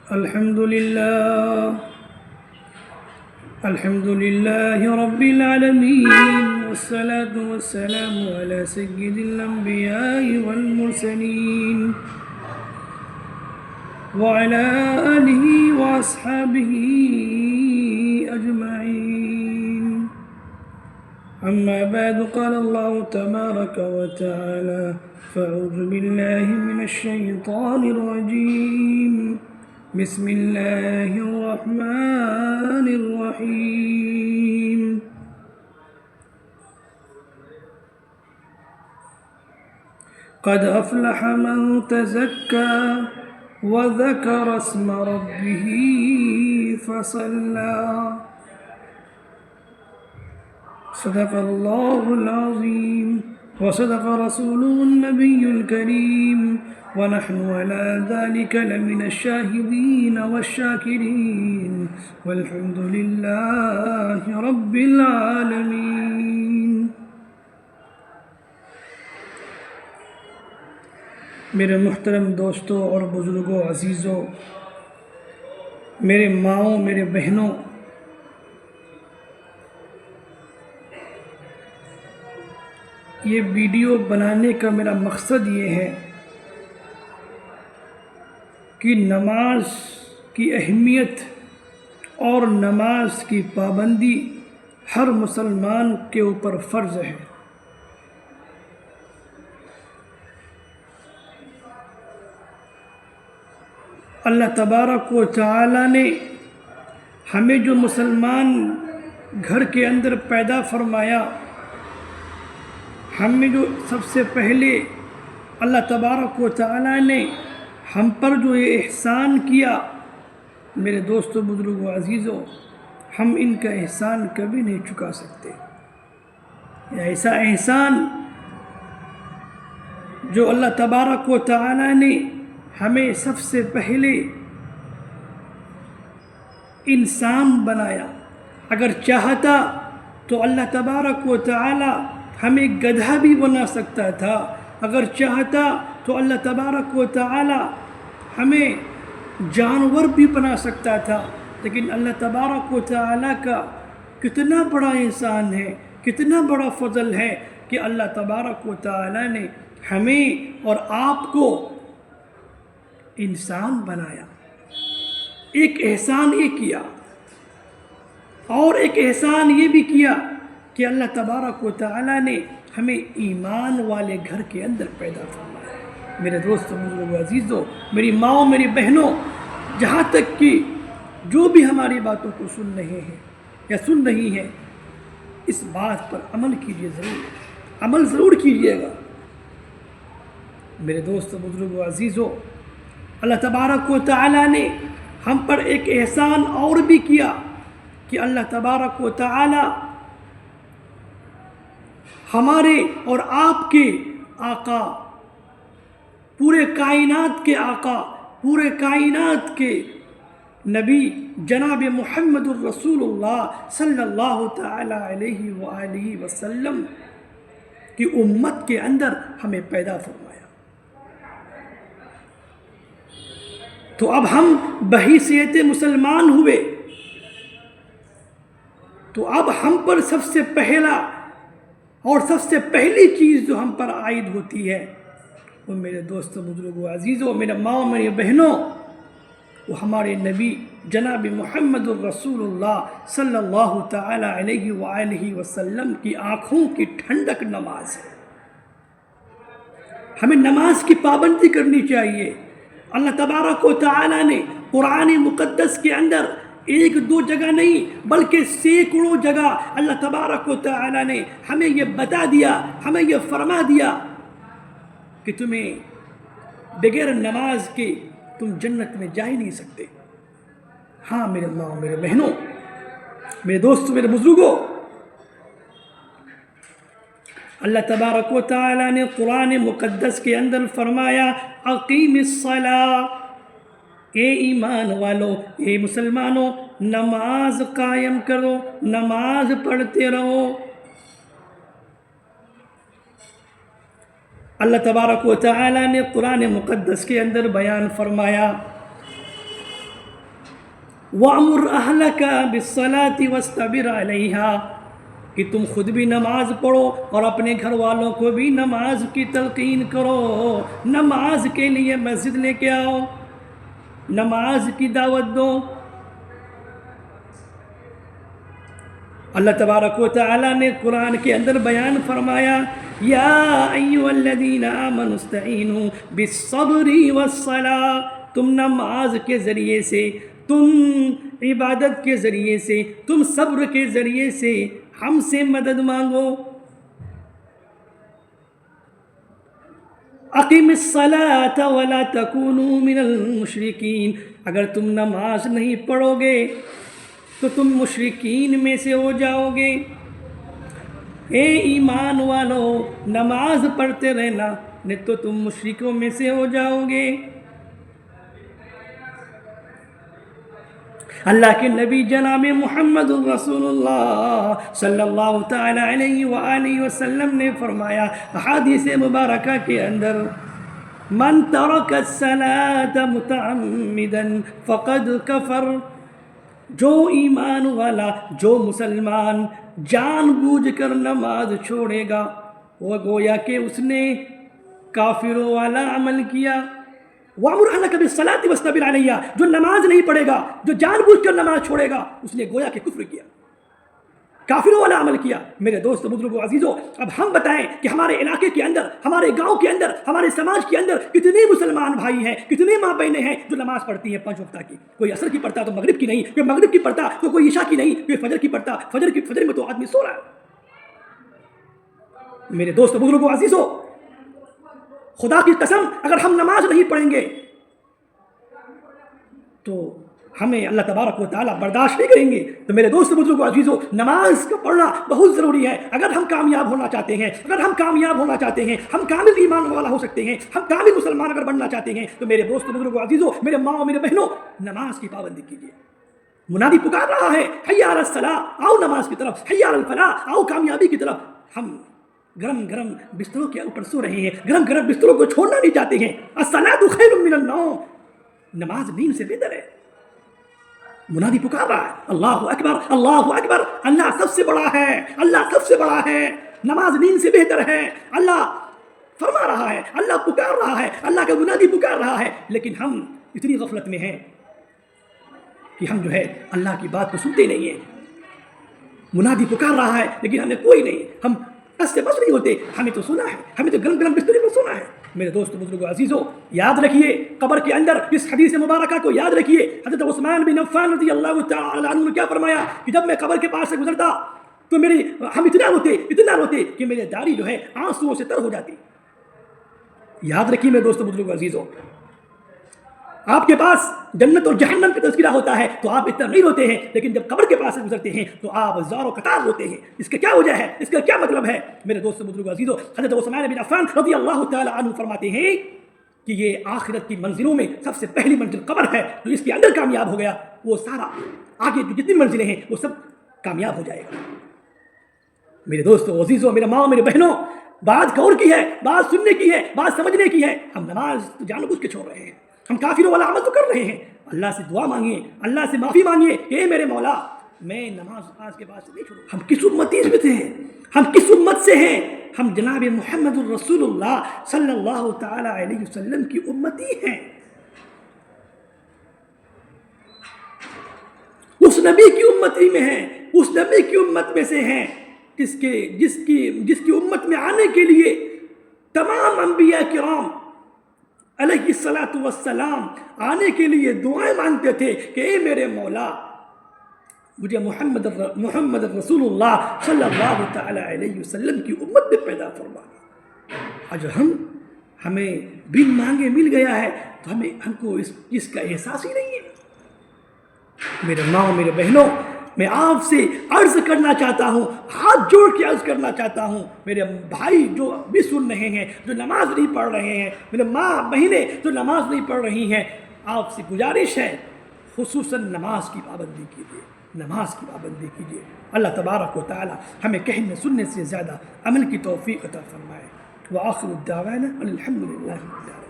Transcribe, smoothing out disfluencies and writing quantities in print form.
الحمد لله رب العالمين، والصلاة والسلام على سيد الأنبياء والمرسلين وعلى آله وأصحابه أجمعين. أما بعد، قال الله تبارك وتعالى: فأعوذ بالله من الشيطان الرجيم، بسم الله الرحمن الرحيم. قد أفلح من تزكى وذكر اسم ربه فصلى. صدق الله العظيم وصدق رسوله النبي الكريم، ونحن على ذلك لمن الشاهدين والشاكرين، والحمد لله رب العالمين. میرے محترم دوستوں اور بزرگوں، عزیزوں، میرے ماؤں، میرے بہنوں، یہ ویڈیو بنانے کا میرا مقصد یہ ہے کہ نماز کی اہمیت اور نماز کی پابندی ہر مسلمان کے اوپر فرض ہے. اللہ تبارک و تعالی نے ہمیں جو مسلمان گھر کے اندر پیدا فرمایا، ہمیں جو سب سے پہلے اللہ تبارک و تعالی نے ہم پر جو یہ احسان کیا، میرے دوستوں، بزرگوں، عزیزوں، ہم ان کا احسان کبھی نہیں چکا سکتے. ایسا احسان جو اللہ تبارک و تعالی نے ہمیں سب سے پہلے انسان بنایا. اگر چاہتا تو اللہ تبارک و تعالی ہمیں گدھا بھی بنا سکتا تھا، اگر چاہتا تو اللہ تبارک و تعالی ہمیں جانور بھی بنا سکتا تھا. لیکن اللہ تبارک و تعالی کا کتنا بڑا احسان ہے، کتنا بڑا فضل ہے کہ اللہ تبارک و تعالی نے ہمیں اور آپ کو انسان بنایا. ایک احسان یہ کیا، اور ایک احسان یہ بھی کیا کہ اللہ تبارک و تعالی نے ہمیں ایمان والے گھر کے اندر پیدا فرمایا. میرے دوستوں، بزرگوں، عزیزوں، میری ماؤں، میری بہنوں، جہاں تک کہ جو بھی ہماری باتوں کو سن رہے ہیں یا سن رہی ہیں، اس بات پر عمل کیجیے، عمل ضرور کیجیے گا. میرے دوستوں، بزرگوں، عزیزوں، اللہ تبارک و تعالی نے ہم پر ایک احسان اور بھی کیا کہ اللہ تبارک و تعالی ہمارے اور آپ کے آقا، پورے کائنات کے آقا، پورے کائنات کے نبی جناب محمد الرسول اللہ صلی اللہ تعالی علیہ وآلہ وسلم کی امت کے اندر ہمیں پیدا فرمایا. تو اب ہم بحیثیت مسلمان ہوئے، تو اب ہم پر سب سے پہلا اور سب سے پہلی چیز جو ہم پر عائد ہوتی ہے، وہ میرے دوستوں، بزرگوں، عزیزوں، میرے ماؤں، میری بہنوں، وہ ہمارے نبی جناب محمد الرسول اللہ صلی اللہ تعالی علیہ وآلہ وسلم کی آنکھوں کی ٹھنڈک نماز ہے. ہمیں نماز کی پابندی کرنی چاہیے. اللہ تبارک و تعالی نے قرآن مقدس کے اندر ایک دو جگہ نہیں بلکہ سینکڑوں جگہ اللہ تبارک و تعالی نے ہمیں یہ بتا دیا، ہمیں یہ فرما دیا کہ تمہیں بغیر نماز کے تم جنت میں جا ہی نہیں سکتے. ہاں میرے ماں، میرے بہنوں، میرے دوستوں، میرے بزرگوں، اللہ تبارک و تعالی نے قرآن مقدس کے اندر فرمایا: اقیم الصلاۃ، اے ایمان والو، اے مسلمانوں، نماز قائم کرو، نماز پڑھتے رہو. اللہ تبارک و تعالی نے قرآن مقدس کے اندر بیان فرمایا وَأْمُرْ أَهْلَكَ بِالصَّلَاةِ وَاسْتَبِرْ عَلَيْهَا، کہ تم خود بھی نماز پڑھو اور اپنے گھر والوں کو بھی نماز کی تلقین کرو، نماز کے لیے مسجد لے کے آؤ، نماز کی دعوت دو۔ اللہ تبارک و تعالیٰ نے قرآن کے اندر بیان فرمایا، یا ایھا الذین آمنوا استعینوا بالصبر والصلاۃ، تم نماز کے ذریعے سے، تم عبادت کے ذریعے سے، تم صبر کے ذریعے سے ہم سے مدد مانگو۔ اقم الصلاۃ ولا تکونوا من المشرکین، اگر تم نماز نہیں پڑھو گے تو تم مشرکین میں سے ہو جاؤ گے۔ اے ایمان والو، نماز پڑھتے رہنا، نہیں تو تم مشرکوں میں سے ہو جاؤ گے۔ اللہ کے نبی جناب محمد رسول اللہ صلی اللہ تعالی علیہ وآلہ وسلم نے فرمایا احادیث مبارکہ کے اندر، من ترک الصلاۃ متعمدا فقد کفر، جو ایمان والا، جو مسلمان جان بوجھ کر نماز چھوڑے گا، وہ گویا کہ اس نے کافروں والا عمل کیا۔ وَأْمُرْ أَهْلَكَ بِالصَّلَاةِ وَاسْتَبِرْ عَلَيْهَا، جو نماز نہیں پڑھے گا، جو جان بوجھ کر نماز چھوڑے گا، اس نے گویا کہ کفر کیا، کافروں والا عمل کیا۔ میرے دوست بزرگوں عزیزوں، اب ہم بتائیں کہ ہمارے علاقے کے اندر، ہمارے گاؤں کے اندر، ہمارے سماج کے اندر کتنے مسلمان بھائی ہیں، کتنے ماں بہنیں ہیں جو نماز پڑھتی ہیں 5 وقتہ کی۔ کوئی عصر کی پڑھتا تو مغرب کی نہیں، کوئی مغرب کی پڑھتا تو کوئی عشاء کی نہیں، کوئی فجر کی پڑھتا، فجر میں تو آدمی سو رہا ہے۔ میرے دوست بزرگوں عزیزوں، خدا کی قسم اگر ہم نماز نہیں پڑھیں گے تو ہمیں اللہ تبارک و تعالیٰ برداشت نہیں کریں گے۔ تو میرے دوست بزرگوں عزیزوں، نماز کا پڑھنا بہت ضروری ہے۔ اگر ہم کامیاب ہونا چاہتے ہیں، اگر ہم کامیاب ہونا چاہتے ہیں، ہم کامل ایمان والا ہو سکتے ہیں، ہم کامل مسلمان اگر بننا چاہتے ہیں، تو میرے دوست بزرگوں عزیزوں، میرے ماں اور میرے بہنوں، نماز کی پابندی کیجیے۔ منادی پکار رہا ہے، حی علی الصلاۃ، آؤ نماز کی طرف، حی علی الفلاح، آؤ کامیابی کی طرف۔ ہم گرم گرم بستروں کے اوپر سو رہے ہیں، گرم گرم بستروں کو چھوڑنا نہیں چاہتے ہیں۔ الصلاۃ خیر من النوم، نماز نیند سے بہتر ہے۔ منادی پکار رہا ہے، اللہ اکبر، اللہ اکبر، اللہ سب سے بڑا ہے، اللہ سب سے بڑا ہے، نماز نیند سے بہتر ہے۔ اللہ فرما رہا ہے، اللہ پکار رہا ہے، اللہ کا منادی پکار رہا ہے، لیکن ہم اتنی غفلت میں ہیں کہ ہم جو ہے اللہ کی بات کو سنتے نہیں ہیں۔ منادی پکار رہا ہے لیکن ہمیں کوئی نہیں، ہم اس سے بس نہیں ہوتے، ہمیں تو سنا ہے، ہمیں تو گرم گرم بستر میں سونا ہے۔ میرے دوست بزرگوں عزیزوں، یاد رکھیے قبر کے اندر اس حدیث مبارکہ کو یاد رکھیے۔ حضرت عثمان بن عفان رضی اللہ تعالی عنہ نے کیا فرمایا کہ جب میں قبر کے پاس سے گزرتا تو ہم اتنا روتے کہ میرے داڑھی جو ہے آنسوؤں سے تر ہو جاتی۔ یاد رکھیے میرے دوست بزرگوں عزیزوں، آپ کے پاس جنت اور جہنم کا تذکرہ ہوتا ہے تو آپ اتنا نہیں روتے ہیں، لیکن جب قبر کے پاس سے گزرتے ہیں تو آپ زاروں قطار روتے ہیں۔ اس کا کیا وجہ ہے؟ اس کا کیا مطلب ہے؟ میرے دوست بزرگوں عزیزوں، حضرت عثمان بن عفان رضی اللہ تعالی عنہ فرماتے ہیں کہ یہ آخرت کی منزلوں میں سب سے پہلی منزل قبر ہے، جو اس کے اندر کامیاب ہو گیا وہ سارا آگے جو جتنی منزلیں ہیں وہ سب کامیاب ہو جائے گا۔ میرے دوستوں عزیزوں، میرے ماں میرے بہنوں، بات غور کی ہے، بات سننے کی ہے، بات سمجھنے کی ہے۔ ہم نماز جان بوجھ کے چھوڑ رہے ہیں، ہم کافروں والا عمل تو کر رہے ہیں۔ اللہ سے دعا مانگیے، اللہ سے معافی مانگیے کہ اے میرے مولا، میں نماز آج کے بعد سے نہیں چھوڑوں۔ ہم کس امتی میں سے ہیں؟ ہم کس امت سے ہیں؟ ہم جناب محمد الرسول اللہ صلی اللہ تعالی علیہ وسلم کی امتی ہیں۔ اس نبی کی امتی میں ہیں، اس نبی کی امت میں سے ہیں جس کی امت میں آنے کے لیے تمام انبیاء کرام علیہ الصلاۃ والسلام آنے کے لیے دعائیں مانگتے تھے کہ اے میرے مولا، مجھے محمد رسول اللہ صلی اللہ تعالی علیہ وسلم کی امت میں پیدا فرما۔ آج ہمیں بن مانگے مل گیا ہے تو ہم کو اس کا احساس ہی نہیں ہے۔ میرے ماں میرے بہنوں، میں آپ سے عرض کرنا چاہتا ہوں، ہاتھ جوڑ کے عرض کرنا چاہتا ہوں، میرے بھائی جو بھی سن رہے ہیں، جو نماز نہیں پڑھ رہے ہیں، میرے ماں بہنیں جو نماز نہیں پڑھ رہی ہیں، آپ سے گزارش ہے خصوصاً نماز کی پابندی کیجیے، نماز کی پابندی کیجیے۔ اللہ تبارک و تعالی ہمیں کہنے سننے سے زیادہ عمل کی توفیق عطا فرمائے۔ وآخر الدعوانا الحمد للہ رب العالمین۔